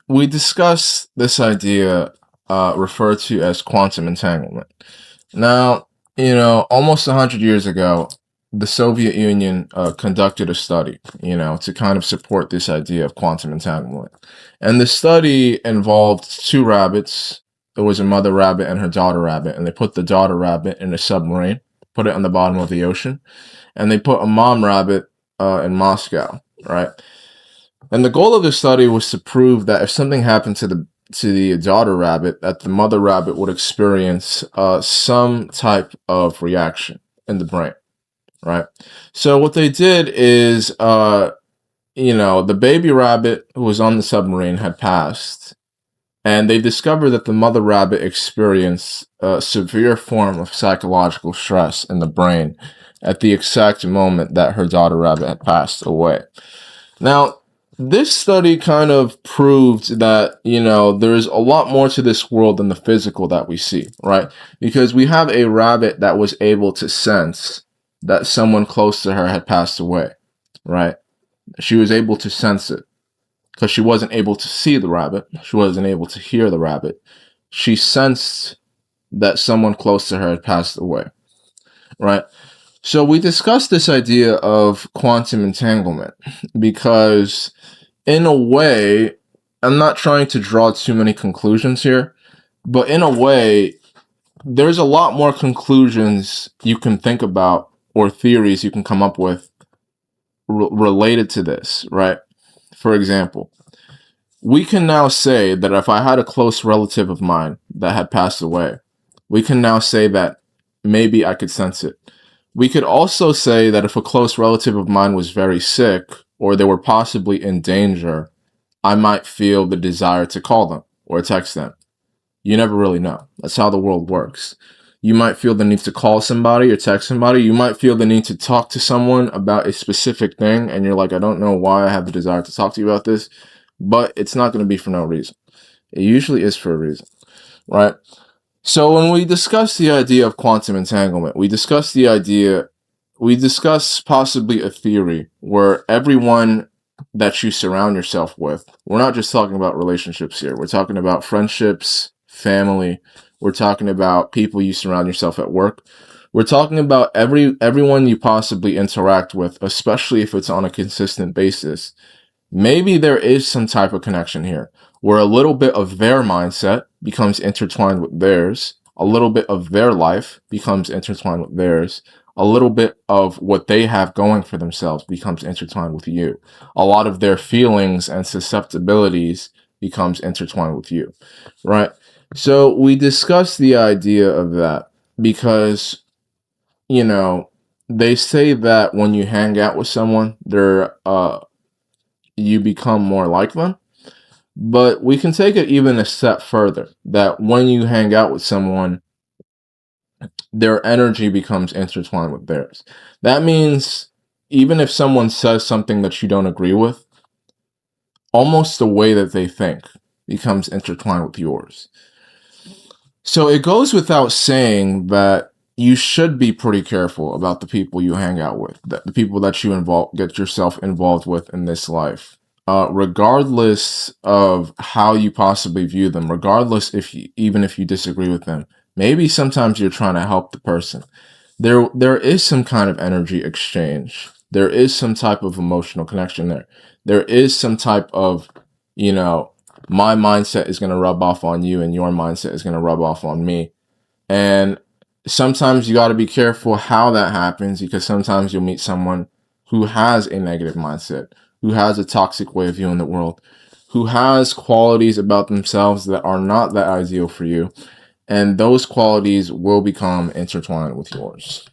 we discussed this idea referred to as quantum entanglement. Now, almost 100 years ago, the Soviet Union conducted a study, to kind of support this idea of quantum entanglement. And the study involved two rabbits. There was a mother rabbit and her daughter rabbit, and they put the daughter rabbit in a submarine, put it on the bottom of the ocean, and they put a mom rabbit in Moscow, right? And the goal of the study was to prove that if something happened to the daughter rabbit, that the mother rabbit would experience some type of reaction in the brain, right? So what they did is, the baby rabbit who was on the submarine had passed, and they discovered that the mother rabbit experienced a severe form of psychological stress in the brain at the exact moment that her daughter rabbit had passed away. Now, this study kind of proved that, there's a lot more to this world than the physical that we see, right? Because we have a rabbit that was able to sense that someone close to her had passed away, right? She was able to sense it because she wasn't able to see the rabbit. She wasn't able to hear the rabbit. She sensed that someone close to her had passed away, right? So we discussed this idea of quantum entanglement because, in a way, I'm not trying to draw too many conclusions here, but in a way, there's a lot more conclusions you can think about or theories you can come up with related to this, right? For example, we can now say that if I had a close relative of mine that had passed away, we can now say that maybe I could sense it. We could also say that if a close relative of mine was very sick or they were possibly in danger, I might feel the desire to call them or text them. You never really know. That's how the world works. You might feel the need to call somebody or text somebody. You might feel the need to talk to someone about a specific thing, and you're like, I don't know why I have the desire to talk to you about this, but it's not going to be for no reason. It usually is for a reason, right? So when we discuss the idea of quantum entanglement, we discuss possibly a theory where everyone that you surround yourself with, we're not just talking about relationships here. We're talking about friendships, family. We're talking about people you surround yourself at work. We're talking about everyone you possibly interact with, especially if it's on a consistent basis. Maybe there is some type of connection here where a little bit of their mindset becomes intertwined with theirs, a little bit of their life becomes intertwined with theirs, a little bit of what they have going for themselves becomes intertwined with you. A lot of their feelings and susceptibilities becomes intertwined with you, right? So we discussed the idea of that because, they say that when you hang out with someone, you become more like them. But we can take it even a step further, that when you hang out with someone, their energy becomes intertwined with theirs. That means even if someone says something that you don't agree with, almost the way that they think becomes intertwined with yours. So it goes without saying that you should be pretty careful about the people you hang out with, the people that you get yourself involved with in this life. Regardless of how you possibly view them, regardless even if you disagree with them, maybe sometimes you're trying to help the person. There is some kind of energy exchange. There is some type of emotional connection there. There is some type of, my mindset is going to rub off on you and your mindset is going to rub off on me. And sometimes you got to be careful how that happens, because sometimes you'll meet someone who has a negative mindset, who has a toxic way of viewing the world, who has qualities about themselves that are not that ideal for you. And those qualities will become intertwined with yours.